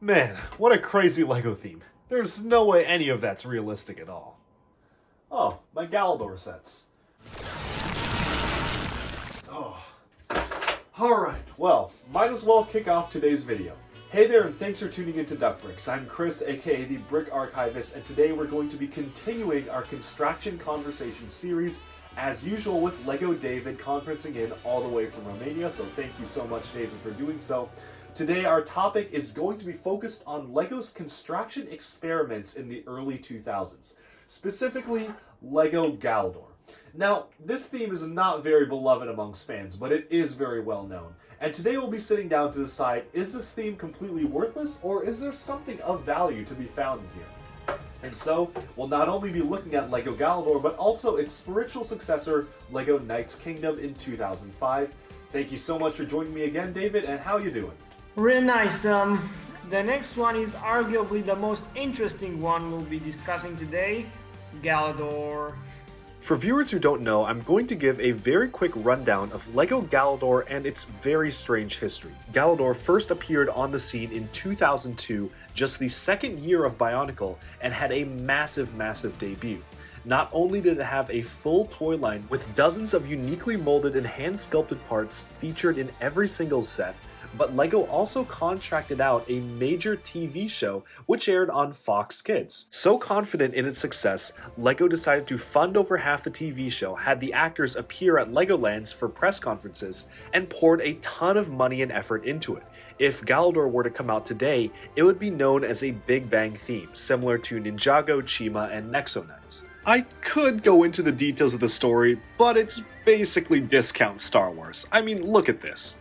Man, what a crazy LEGO theme. There's no way any of that's realistic at all. Oh, my Galador sets. Oh. Alright, well, might as well kick off today's video. Hey there, and thanks for tuning into Duck Bricks. I'm Chris, aka the Brick Archivist, and today we're going to be continuing our Constraction Conversations series, as usual with LEGO David conferencing in all the way from Romania, so thank you so much, David, for doing so. Today our topic is going to be focused on LEGO's construction experiments in the early 2000s, specifically LEGO Galador. Now, this theme is not very beloved amongst fans, but it is very well known. And today we'll be sitting down to decide, is this theme completely worthless, or is there something of value to be found here? And so, we'll not only be looking at LEGO Galador, but also its spiritual successor, LEGO Knight's Kingdom in 2005. Thank you so much for joining me again, David, and how you doing? Really nice. The next one is arguably the most interesting one we'll be discussing today, Galador. For viewers who don't know, I'm going to give a very quick rundown of LEGO Galador and its very strange history. Galador first appeared on the scene in 2002, just the second year of Bionicle, and had a massive debut. Not only did it have a full toy line with dozens of uniquely molded and hand-sculpted parts featured in every single set, but LEGO also contracted out a major TV show which aired on Fox Kids. So confident in its success, LEGO decided to fund over half the TV show, had the actors appear at Legolands for press conferences, and poured a ton of money and effort into it. If Galador were to come out today, it would be known as a Big Bang theme, similar to Ninjago, Chima, and Nexo Knights. I could go into the details of the story, but it's basically discount Star Wars. I mean, look at this.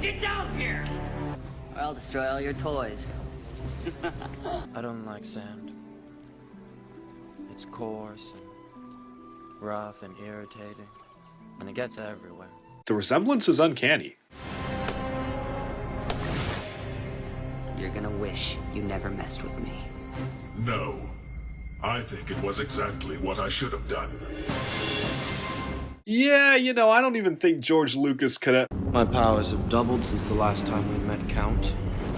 Get down here! Or I'll destroy all your toys. I don't like sand. It's coarse and rough and irritating, and it gets everywhere. The resemblance is uncanny. You're gonna wish you never messed with me. No. I think it was exactly what I should have done. Yeah, I don't even think George Lucas could have... My powers have doubled since the last time we met, Count.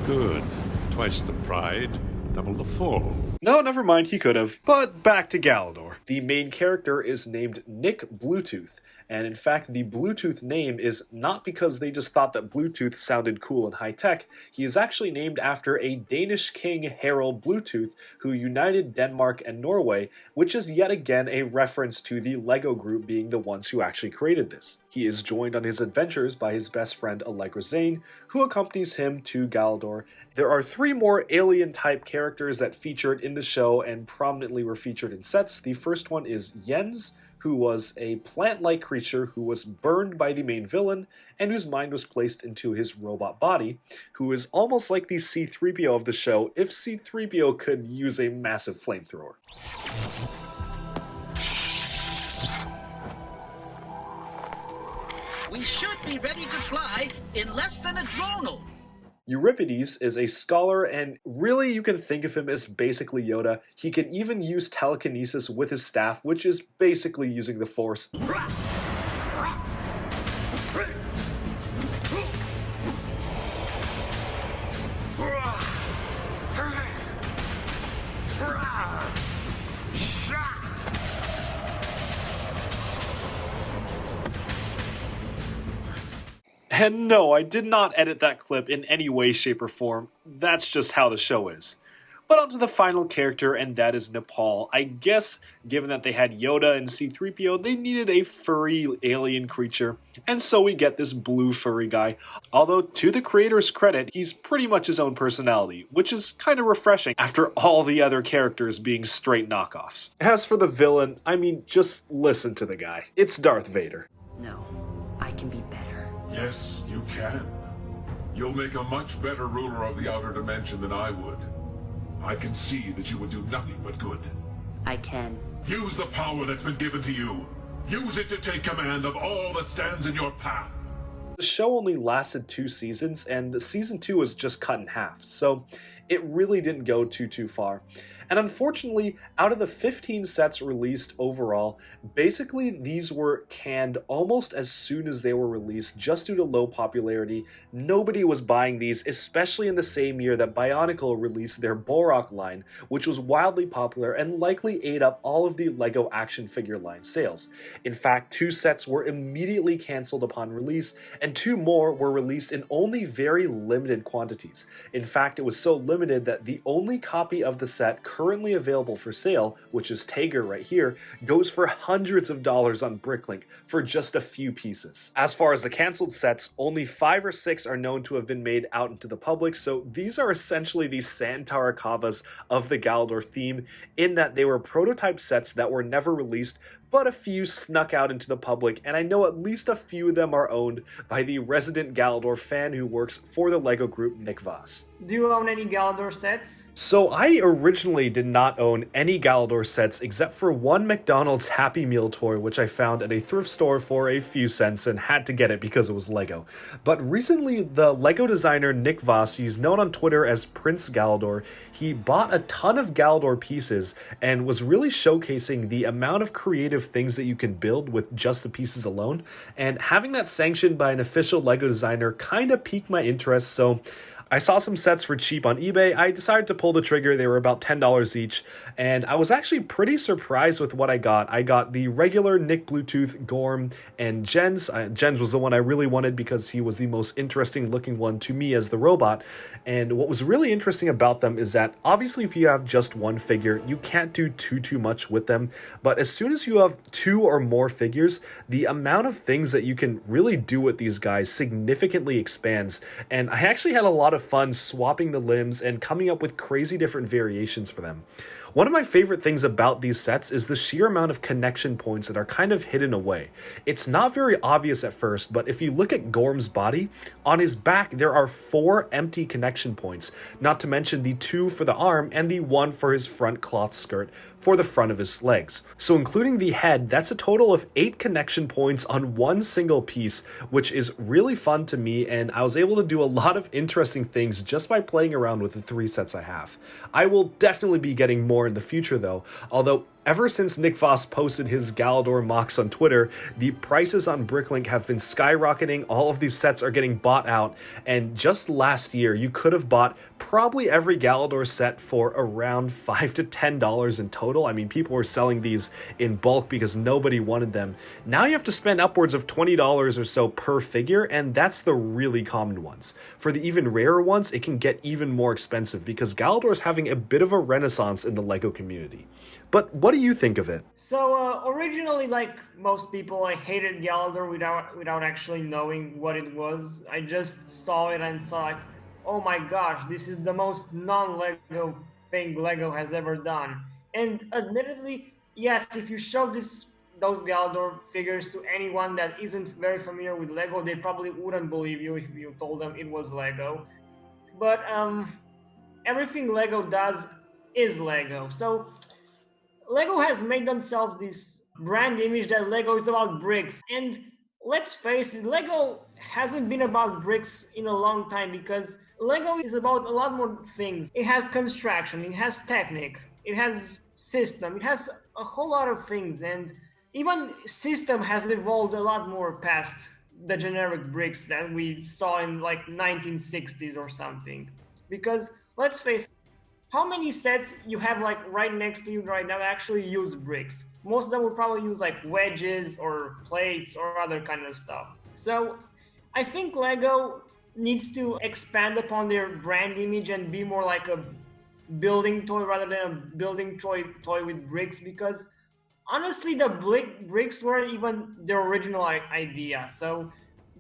Good. Twice the pride, double the fall. No, never mind, he could have. But back to Galador. The main character is named Nick Bluetooth, and in fact the Bluetooth name is not because they just thought that Bluetooth sounded cool and high-tech. He is actually named after a Danish king, Harald Bluetooth, who united Denmark and Norway, which is yet again a reference to the LEGO group being the ones who actually created this. He is joined on his adventures by his best friend Allegra Zane, who accompanies him to Galador. There are three more alien-type characters that featured in the show and prominently were featured in sets. The first one is Jens, who was a plant-like creature who was burned by the main villain and whose mind was placed into his robot body, who is almost like the C-3PO of the show if C-3PO could use a massive flamethrower. We should be ready to fly in less than a dronal. Euripides is a scholar, and really you can think of him as basically Yoda. He can even use telekinesis with his staff, which is basically using the Force. And no, I did not edit that clip in any way, shape, or form. That's just how the show is. But on to the final character, and that is Nepal. I guess, given that they had Yoda and C-3PO, they needed a furry alien creature, and so we get this blue furry guy. Although, to the creator's credit, he's pretty much his own personality, which is kind of refreshing after all the other characters being straight knockoffs. As for the villain, I mean, just listen to the guy. It's Darth Vader. No, I can be better. Yes, you can. You'll make a much better ruler of the outer dimension than I would. I can see that you would do nothing but good. I can. Use the power that's been given to you. Use it to take command of all that stands in your path. The show only lasted 2 seasons, and season 2 was just cut in half, so it really didn't go too far. And unfortunately, out of the 15 sets released overall, basically these were canned almost as soon as they were released just due to low popularity. Nobody was buying these, especially in the same year that Bionicle released their Borak line, which was wildly popular and likely ate up all of the LEGO action figure line sales. In fact, 2 sets were immediately cancelled upon release, and 2 more were released in only very limited quantities. In fact, it was so limited that the only copy of the set currently available for sale, which is Tager right here, goes for hundreds of dollars on Bricklink for just a few pieces. As far as the cancelled sets, only 5 or 6 are known to have been made out into the public, so these are essentially the Santarakavas of the Galador theme, in that they were prototype sets that were never released, but a few snuck out into the public, and I know at least a few of them are owned by the resident Galador fan who works for the LEGO group Nick Voss. Do you own any Galador sets? So I originally did not own any Galador sets except for one McDonald's Happy Meal toy which I found at a thrift store for a few cents and had to get it because it was LEGO. But recently the LEGO designer Nick Voss, he's known on Twitter as Prince Galador, he bought a ton of Galador pieces and was really showcasing the amount of creative things that you can build with just the pieces alone, and having that sanctioned by an official LEGO designer kind of piqued my interest, so I saw some sets for cheap on eBay. I decided to pull the trigger. They were about $10 each, and I was actually pretty surprised with what I got. I got the regular Nick Bluetooth, Gorm, and Jens. Jens was the one I really wanted because he was the most interesting looking one to me as the robot, and what was really interesting about them is that obviously if you have just one figure, you can't do too much with them, but as soon as you have 2 or more figures, the amount of things that you can really do with these guys significantly expands, and I actually had a lot of fun swapping the limbs and coming up with crazy different variations for them. One of my favorite things about these sets is the sheer amount of connection points that are kind of hidden away. It's not very obvious at first, but if you look at Gorm's body, on his back there are 4 empty connection points, not to mention the 2 for the arm and the 1 for his front cloth skirt for the front of his legs. So including the head, that's a total of 8 connection points on one single piece, which is really fun to me, and I was able to do a lot of interesting things just by playing around with the 3 sets I have. I will definitely be getting more in the future though, although ever since Nick Voss posted his Galador MOCs on Twitter, the prices on Bricklink have been skyrocketing, all of these sets are getting bought out, and just last year you could have bought probably every Galador set for around $5 to $10 in total. I mean, people were selling these in bulk because nobody wanted them. Now you have to spend upwards of $20 or so per figure, and that's the really common ones. For the even rarer ones, it can get even more expensive because Galador is having a bit of a renaissance in the LEGO community. But what do you think of it? So originally, like most people, I hated Galador without actually knowing what it was. I just saw it and saw like, oh my gosh, this is the most non-LEGO thing LEGO has ever done. And admittedly, yes, if you show those Galador figures to anyone that isn't very familiar with LEGO, they probably wouldn't believe you if you told them it was LEGO. But everything LEGO does is LEGO. So LEGO has made themselves this brand image that LEGO is about bricks. And let's face it, LEGO hasn't been about bricks in a long time because LEGO is about a lot more things. It has construction, it has technique, it has system, it has a whole lot of things, and even system has evolved a lot more past the generic bricks that we saw in like 1960s or something. Because let's face it, how many sets you have like right next to you right now that actually use bricks? Most of them would probably use like wedges or plates or other kind of stuff. So I think LEGO needs to expand upon their brand image and be more like a building toy rather than a building toy with bricks, because honestly the bricks weren't even their original idea. So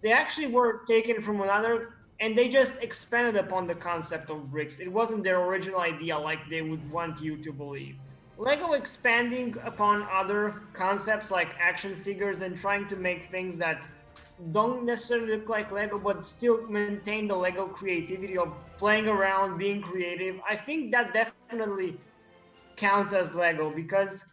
they actually were taken from another, and they just expanded upon the concept of bricks. It wasn't their original idea like they would want you to believe. LEGO expanding upon other concepts like action figures and trying to make things that don't necessarily look like LEGO but still maintain the LEGO creativity of playing around, being creative, I think that definitely counts as LEGO, because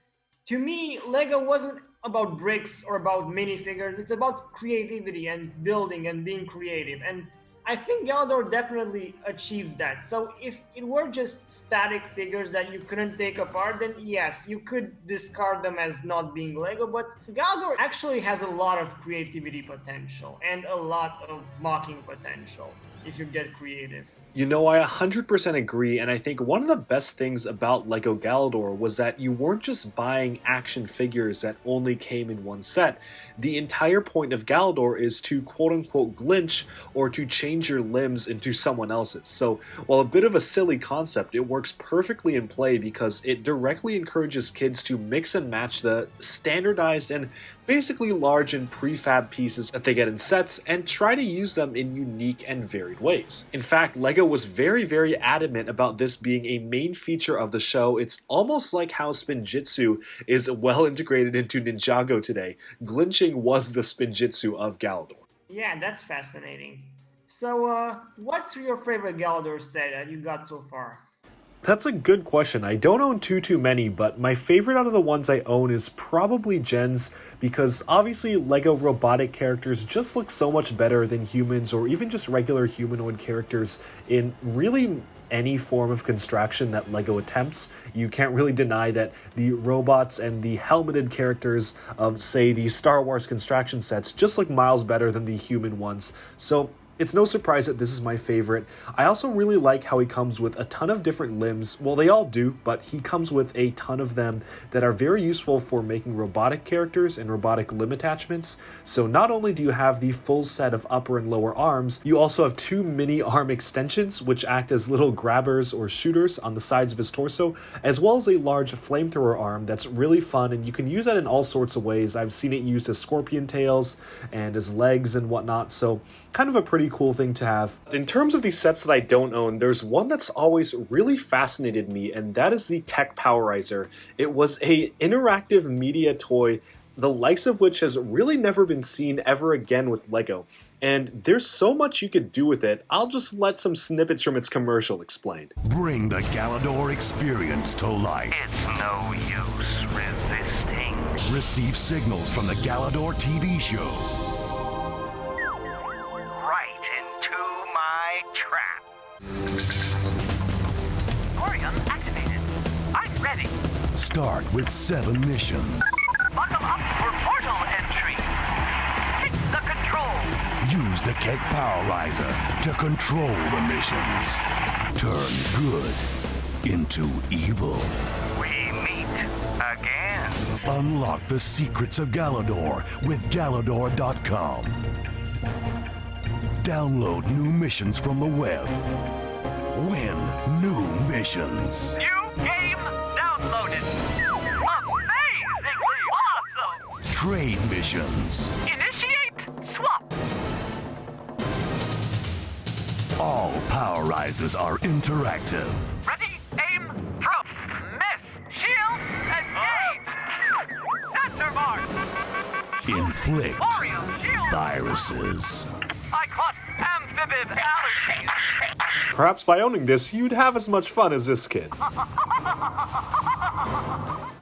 to me, LEGO wasn't about bricks or about minifigures. It's about creativity and building and being creative. And I think Galador definitely achieved that. So if it were just static figures that you couldn't take apart, then yes, you could discard them as not being Lego, but Galador actually has a lot of creativity potential and a lot of mocking potential if you get creative. You know, I 100% agree, and I think one of the best things about LEGO Galador was that you weren't just buying action figures that only came in one set. The entire point of Galador is to quote-unquote glitch or to change your limbs into someone else's. So, while a bit of a silly concept, it works perfectly in play because it directly encourages kids to mix and match the standardized and basically large and prefab pieces that they get in sets and try to use them in unique and varied ways. In fact, LEGO was very adamant about this being a main feature of the show. It's almost like how Spinjitzu is well integrated into Ninjago today. Glitching was the Spinjitzu of Galador. Yeah, that's fascinating. So, what's your favorite Galador set that you got so far? That's a good question. I don't own too many, but my favorite out of the ones I own is probably Jen's, because obviously LEGO robotic characters just look so much better than humans or even just regular humanoid characters in really any form of construction that LEGO attempts. You can't really deny that the robots and the helmeted characters of, say, the Star Wars construction sets just look miles better than the human ones. So it's no surprise that this is my favorite. I also really like how he comes with a ton of different limbs. Well, they all do, but he comes with a ton of them that are very useful for making robotic characters and robotic limb attachments. So not only do you have the full set of upper and lower arms, you also have two mini arm extensions which act as little grabbers or shooters on the sides of his torso, as well as a large flamethrower arm that's really fun, and you can use that in all sorts of ways. I've seen it used as scorpion tails and as legs and whatnot, so kind of a pretty cool thing to have. In terms of the sets that I don't own, there's one that's always really fascinated me, and that is the Keck Powerizer. It was a interactive media toy, the likes of which has really never been seen ever again with LEGO. And there's so much you could do with it. I'll just let some snippets from its commercial explain. Bring the Galador experience to life. It's no use resisting. Receive signals from the Galador TV show. Right into my trap. Orion activated. I'm ready. Start with 7 missions. Buckle up for portal entry. Hit the control. Use the Keck Powerizer to control the missions. Turn good into evil. We meet again. Unlock the secrets of Galador with Galador.com. Download new missions from the web. Win new missions. New game downloaded. Amazingly awesome. Trade missions. Initiate swap. All Powerizers are interactive. Ready, aim, throw. Miss, shield, engage. Center mark. Inflict Orion shield. viruses. I caught amphibid allergies. Perhaps by owning this, you'd have as much fun as this kid.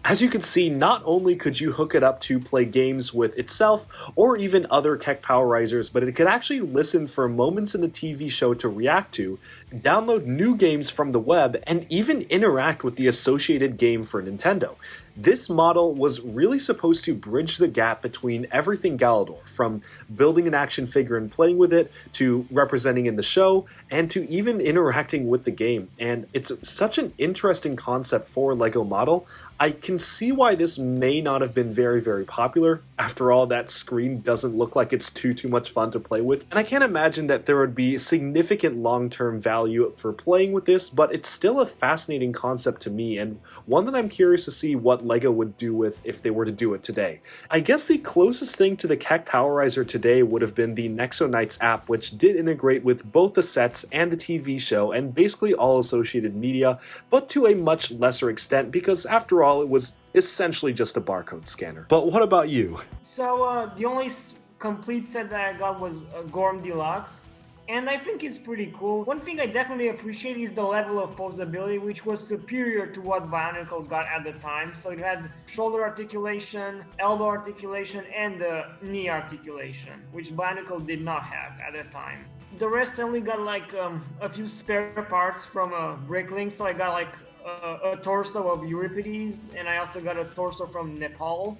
As you can see, not only could you hook it up to play games with itself or even other Keck Powerizers, but it could actually listen for moments in the TV show to react to, download new games from the web, and even interact with the associated game for Nintendo. This model was really supposed to bridge the gap between everything Galador, from building an action figure and playing with it, to representing in the show, and to even interacting with the game. And it's such an interesting concept for a LEGO model. I can see why this may not have been very popular. After all, that screen doesn't look like it's too much fun to play with. And I can't imagine that there would be significant long-term value for playing with this, but it's still a fascinating concept to me, and one that I'm curious to see what LEGO would do with if they were to do it today. I guess the closest thing to the Keck Powerizer today would have been the Nexonites app, which did integrate with both the sets and the TV show, and basically all associated media, but to a much lesser extent, because after all, it was essentially just a barcode scanner. But what about you? So, the only complete set that I got was Gorm Deluxe, and I think it's pretty cool. One thing I definitely appreciate is the level of posability, which was superior to what Bionicle got at the time. So it had shoulder articulation, elbow articulation, and the knee articulation, which Bionicle did not have at the time. The rest only got like a few spare parts from Bricklink, so I got like a torso of Euripides, and I also got a torso from Nepal,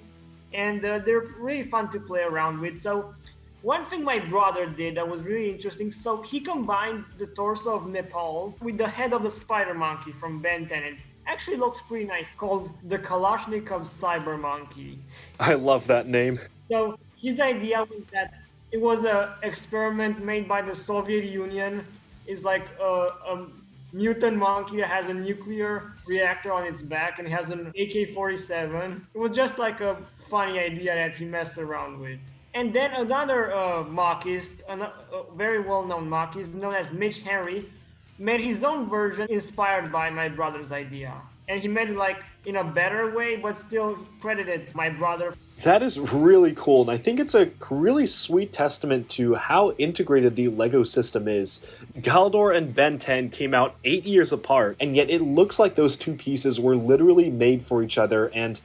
and they're really fun to play around with. So one thing my brother did that was really interesting, so he combined the torso of Nepal with the head of the spider monkey from Ben 10. It actually looks pretty nice, called the Kalashnikov Cyber Monkey. I love that name. So his idea was that it was an experiment made by the Soviet Union. It's like a mutant monkey that has a nuclear reactor on its back and has an AK-47. It was just like a funny idea that he messed around with. And then another MOCist, a very well-known MOCist known as Mitch Henry, made his own version inspired by my brother's idea. And he made it like in a better way, but still credited my brother. That is really cool, and I think it's a really sweet testament to how integrated the LEGO system is. Galador and Ben 10 came out 8 years apart, and yet it looks like those two pieces were literally made for each other. And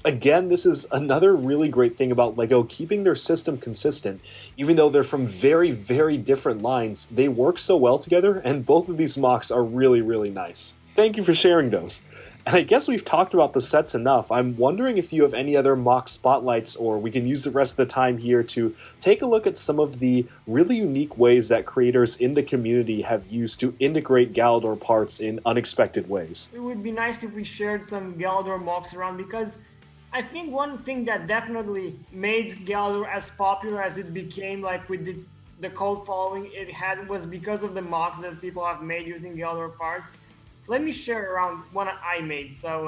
again, this is another really great thing about LEGO, keeping their system consistent. Even though they're from very, very different lines, they work so well together, and both of these MOCs are really, really nice. Thank you for sharing those. And I guess we've talked about the sets enough. I'm wondering if you have any other MOC spotlights, or we can use the rest of the time here to take a look at some of the really unique ways that creators in the community have used to integrate Galador parts in unexpected ways. It would be nice if we shared some Galador MOCs around, because I think one thing that definitely made Galador as popular as it became, like with the cult following it had, was because of the MOCs that people have made using Galador parts. Let me share around one I made. So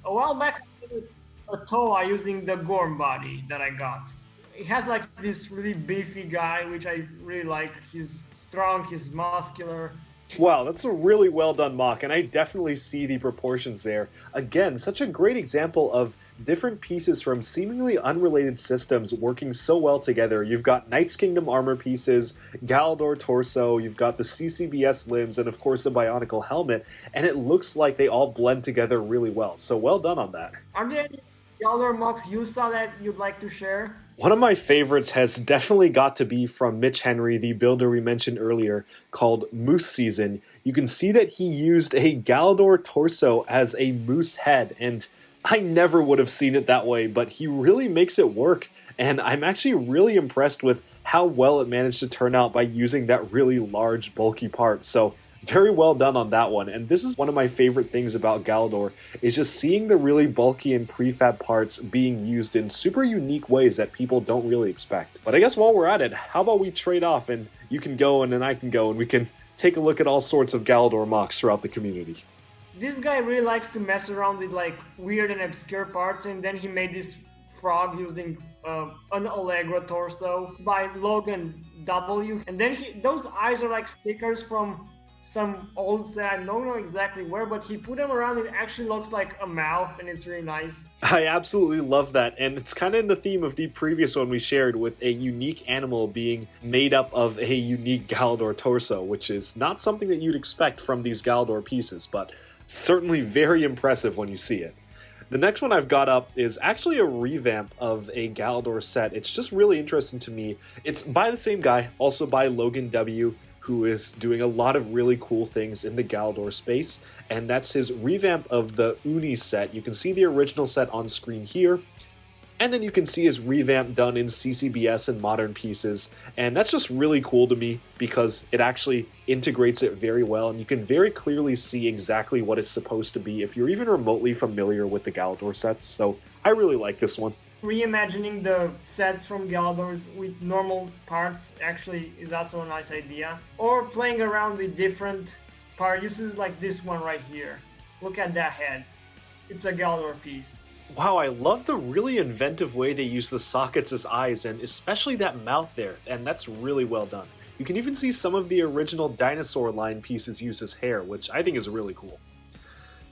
a while back, I made a Toa using the Gorm body that I got. It has like this really beefy guy, which I really like. He's strong, he's muscular. Wow, that's a really well done MOC, and I definitely see the proportions there. Again, such a great example of different pieces from seemingly unrelated systems working so well together. You've got Knights Kingdom armor pieces, Galador torso, you've got the CCBS limbs, and of course the Bionicle helmet, and it looks like they all blend together really well. So well done on that. Are there any Galador MOCs you saw that you'd like to share? One of my favorites has definitely got to be from Mitch Henry, the builder we mentioned earlier, called Moose Season. You can see that he used a Galador torso as a moose head, and I never would have seen it that way, but he really makes it work, and I'm actually really impressed with how well it managed to turn out by using that really large, bulky part. So very well done on that one, and this is one of my favorite things about Galador, is just seeing the really bulky and prefab parts being used in super unique ways that people don't really expect. But I guess while we're at it, how about we trade off, and you can go and then I can go, and we can take a look at all sorts of Galador MOCs throughout the community. This guy really likes to mess around with like weird and obscure parts, and then he made this frog using an Allegra torso by Logan W, and then those eyes are like stickers from some old set. I don't know exactly where, but he put them around. It actually looks like a mouth, and it's really nice. I absolutely love that, and it's kind of in the theme of the previous one we shared, with a unique animal being made up of a unique Galador torso, which is not something that you'd expect from these Galador pieces, but certainly very impressive when you see it. The next one I've got up is actually a revamp of a Galador set. It's just really interesting to me. It's by the same guy, also by Logan W., who is doing a lot of really cool things in the Galador space, and that's his revamp of the Uni set. You can see the original set on screen here, and then you can see his revamp done in CCBS and modern pieces, and that's just really cool to me because it actually integrates it very well, and you can very clearly see exactly what it's supposed to be if you're even remotely familiar with the Galador sets, so I really like this one. Reimagining the sets from Galador with normal parts actually is also a nice idea. Or playing around with different part uses like this one right here. Look at that head. It's a Galador piece. Wow, I love the really inventive way they use the sockets as eyes, and especially that mouth there, and that's really well done. You can even see some of the original dinosaur line pieces use as hair, which I think is really cool.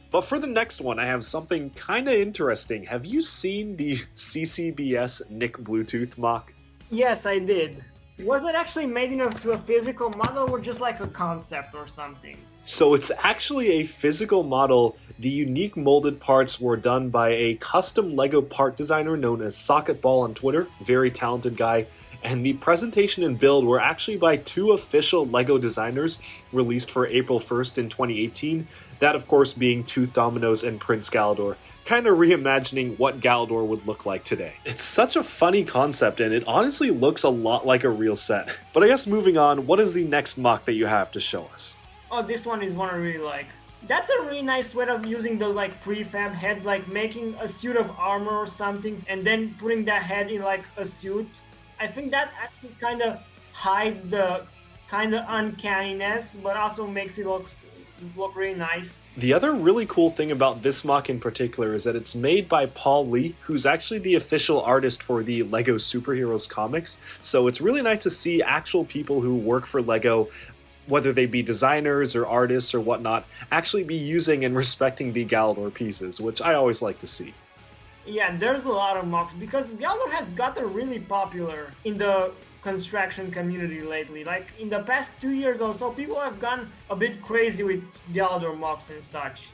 But for the next one, I have something kind of interesting. Have you seen the CCBS Nick Bluetooth MOC? Yes, I did. Was it actually made into a physical model or just like a concept or something? So it's actually a physical model. The unique molded parts were done by a custom Lego part designer known as Socketball on Twitter, very talented guy. And the presentation and build were actually by two official Lego designers released for April 1st in 2018. That of course being Tooth Dominoes and Prince Galador, kind of reimagining what Galador would look like today. It's such a funny concept and it honestly looks a lot like a real set. But I guess moving on, what is the next MOC that you have to show us? Oh, this one is one I really like. That's a really nice way of using those like prefab heads, like making a suit of armor or something and then putting that head in like a suit. I think that actually kind of hides the kind of uncanniness, but also makes it look really nice. The other really cool thing about this MOC in particular is that it's made by Paul Lee, who's actually the official artist for the Lego Superheroes comics. So it's really nice to see actual people who work for Lego, whether they be designers or artists or whatnot, actually be using and respecting the Galador pieces, which I always like to see. Yeah, there's a lot of MOCs because Galador has gotten really popular in the construction community lately. Like in the past 2 years or so, people have gone a bit crazy with Galador MOCs and such.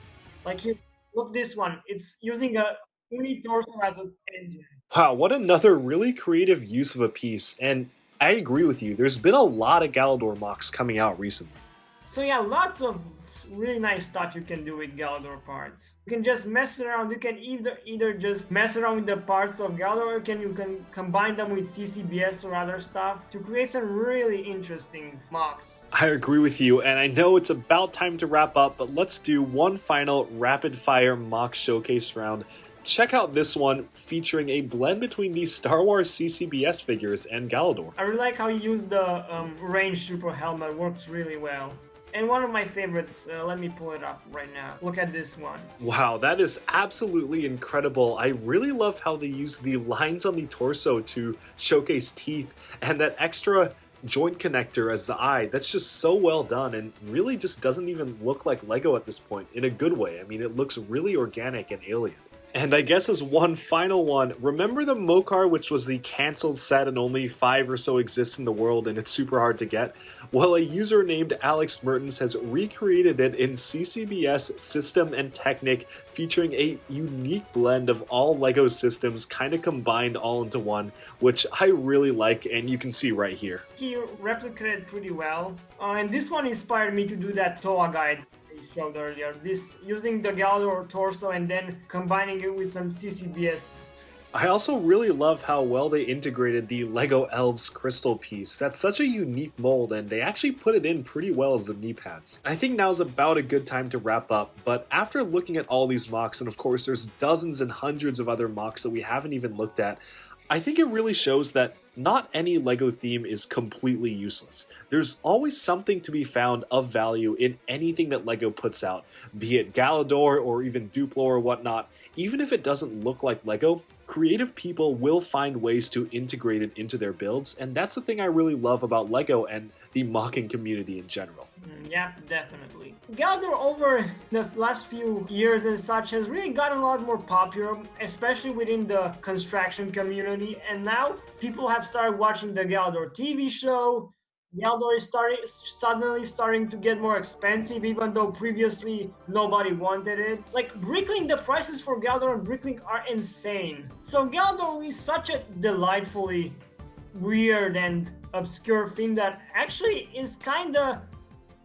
Like here, look this one. It's using a uni torso as an engine. Wow, what another really creative use of a piece, and I agree with you, there's been a lot of Galador MOCs coming out recently. So yeah, lots of really nice stuff you can do with Galador parts. You can just mess around. You can either just mess around with the parts of Galador, or you can combine them with CCBS or other stuff to create some really interesting MOCs. I agree with you, and I know it's about time to wrap up, but let's do one final rapid fire MOC showcase round. Check out this one featuring a blend between the Star Wars CCBS figures and Galador. I really like how you use the range super helmet. It works really well. And one of my favorites, let me pull it up right now. Look at this one. Wow, that is absolutely incredible. I really love how they use the lines on the torso to showcase teeth and that extra joint connector as the eye. That's just so well done and really just doesn't even look like Lego at this point in a good way. I mean, it looks really organic and alien. And I guess as one final one, remember the MOCR, which was the cancelled set and only 5 or so exist in the world and it's super hard to get? Well, a user named Alex Mertens has recreated it in CCBS System and Technic, featuring a unique blend of all Lego systems kind of combined all into one, which I really like and you can see right here. He replicated pretty well, and this one inspired me to do that TOA guide showed earlier. This using the Galador torso and then combining it with some CCBS. I also really love how well they integrated the Lego Elves crystal piece. That's such a unique mold and they actually put it in pretty well as the knee pads. I think now's about a good time to wrap up, but after looking at all these MOCs, and of course there's dozens and hundreds of other MOCs that we haven't even looked at, I think it really shows that not any Lego theme is completely useless. There's always something to be found of value in anything that Lego puts out, be it Galador or even Duplo or whatnot. Even if it doesn't look like Lego, creative people will find ways to integrate it into their builds, and that's the thing I really love about Lego and the MOCing community in general. Yeah, definitely. Galador over the last few years and such has really gotten a lot more popular, especially within the construction community, and now people have started watching the Galador TV show. Galador is suddenly starting to get more expensive, even though previously nobody wanted it. Like, Bricklink, the prices for Galador and Bricklink are insane. So Galador is such a delightfully weird and obscure theme that actually is kinda,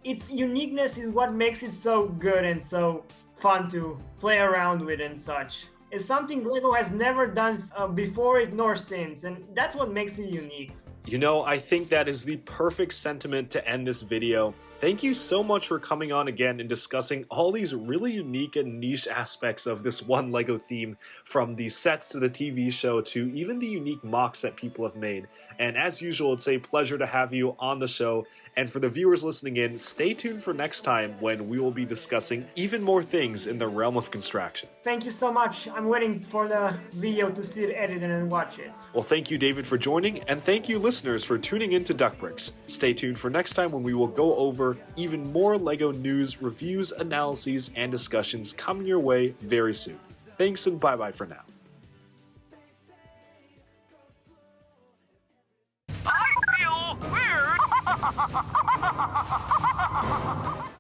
its uniqueness is what makes it so good and so fun to play around with and such. It's something Lego has never done before it nor since, and that's what makes it unique. You know, I think that is the perfect sentiment to end this video. Thank you so much for coming on again and discussing all these really unique and niche aspects of this one Lego theme, from the sets to the TV show to even the unique MOCs that people have made. And as usual, it's a pleasure to have you on the show. And for the viewers listening in, stay tuned for next time when we will be discussing even more things in the realm of construction. Thank you so much. I'm waiting for the video to see it edited and watch it. Well, thank you, David, for joining, and thank you, listeners, for tuning in to Duck Bricks. Stay tuned for next time when we will go over even more Lego news, reviews, analyses, and discussions coming your way very soon. Thanks and bye-bye for now. I feel